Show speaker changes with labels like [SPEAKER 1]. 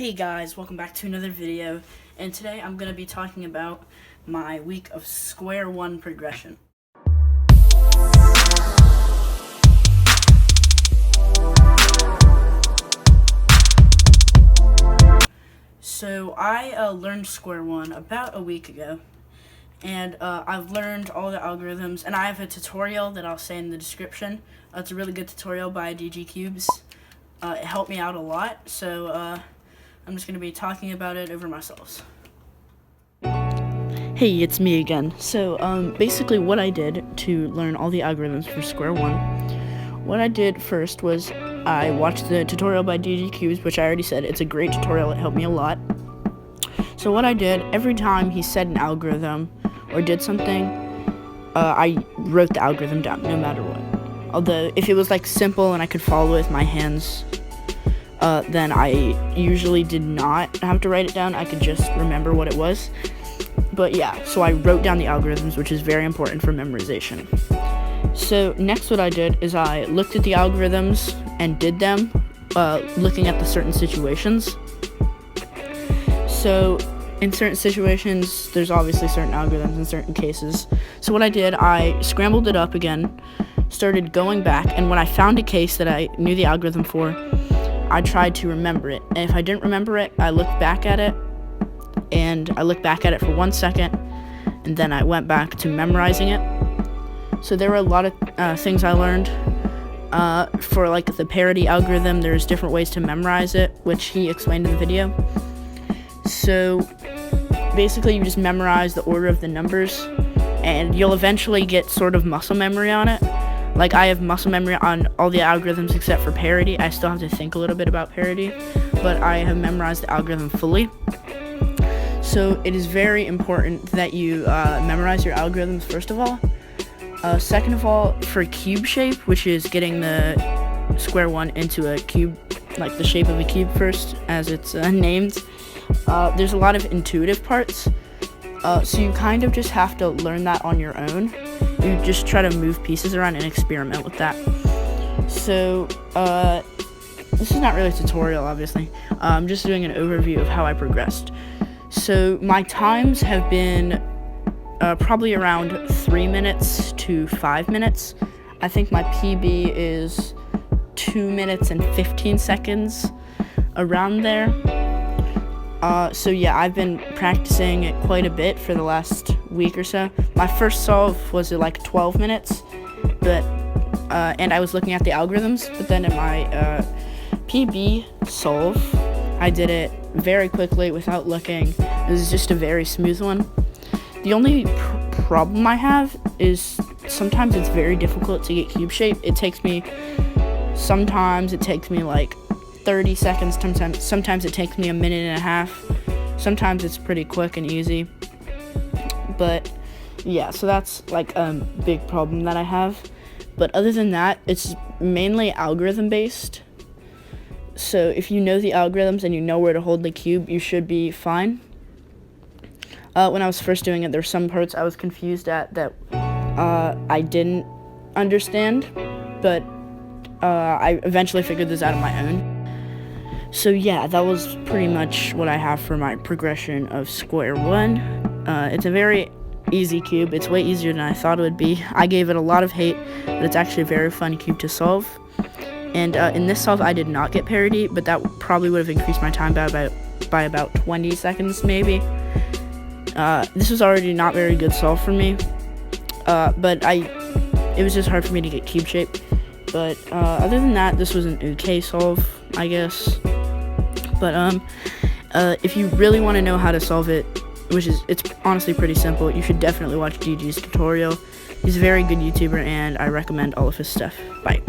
[SPEAKER 1] Hey guys, welcome back to another video, and today I'm going to be talking about my week of Square-1 progression. So I learned Square-1 about a week ago, and I've learned all the algorithms, and I have a tutorial that I'll say in the description. It's a really good tutorial by DG Cubes. It helped me out a lot, so I'm just going to be talking about it over myself. Hey, it's me again. So, basically what I did to learn all the algorithms for Square-1, what I did first was I watched the tutorial by DG Cubes, which I already said, it's a great tutorial, it helped me a lot. So what I did, every time he said an algorithm or did something, I wrote the algorithm down, no matter what. Although, if it was like simple and I could follow it with my hands, then I usually did not have to write it down. I could just remember what it was. But yeah, so I wrote down the algorithms, which is very important for memorization. So next what I did is I looked at the algorithms and did them, looking at the certain situations. So in certain situations, there's obviously certain algorithms in certain cases. So what I did, I scrambled it up again, started going back, and when I found a case that I knew the algorithm for, I tried to remember it, and if I didn't remember it, I looked back at it, and I looked back at it for 1 second, and then I went back to memorizing it. So there were a lot of things I learned. For like the parity algorithm, there's different ways to memorize it, which he explained in the video. So basically you just memorize the order of the numbers, and you'll eventually get sort of muscle memory on it. Like, I have muscle memory on all the algorithms except for parity. I still have to think a little bit about parity, but I have memorized the algorithm fully. So it is very important that you memorize your algorithms first of all. Second of all, for cube shape, which is getting the Square-1 into a cube, like the shape of a cube first, as it's named, there's a lot of intuitive parts. So you kind of just have to learn that on your own. You just try to move pieces around and experiment with that. So, this is not really a tutorial, obviously. I'm just doing an overview of how I progressed. So, my times have been probably around 3 minutes to 5 minutes. I think my PB is 2 minutes and 15 seconds, around there. So yeah, I've been practicing it quite a bit for the last week or so. My first solve was at like 12 minutes, but and I was looking at the algorithms, but then in my PB solve, I did it very quickly without looking. It was just a very smooth one. The only problem I have is sometimes it's very difficult to get cube shape. Sometimes it takes me like 30 seconds, sometimes it takes me a minute and a half. Sometimes it's pretty quick and easy. But yeah, so that's like a big problem that I have. But other than that, it's mainly algorithm based. So if you know the algorithms and you know where to hold the cube, you should be fine. When I was first doing it, there were some parts I was confused at that I didn't understand, but I eventually figured this out on my own. So yeah, that was pretty much what I have for my progression of Square-1. It's a very easy cube. It's way easier than I thought it would be. I gave it a lot of hate, but it's actually a very fun cube to solve. And in this solve, I did not get parity, but that probably would have increased my time by about 20 seconds, maybe. This was already not very good solve for me, but it was just hard for me to get cube shape. But other than that, this was an okay solve, I guess. But if you really want to know how to solve it, it's honestly pretty simple, you should definitely watch DG's tutorial. He's a very good YouTuber, and I recommend all of his stuff. Bye.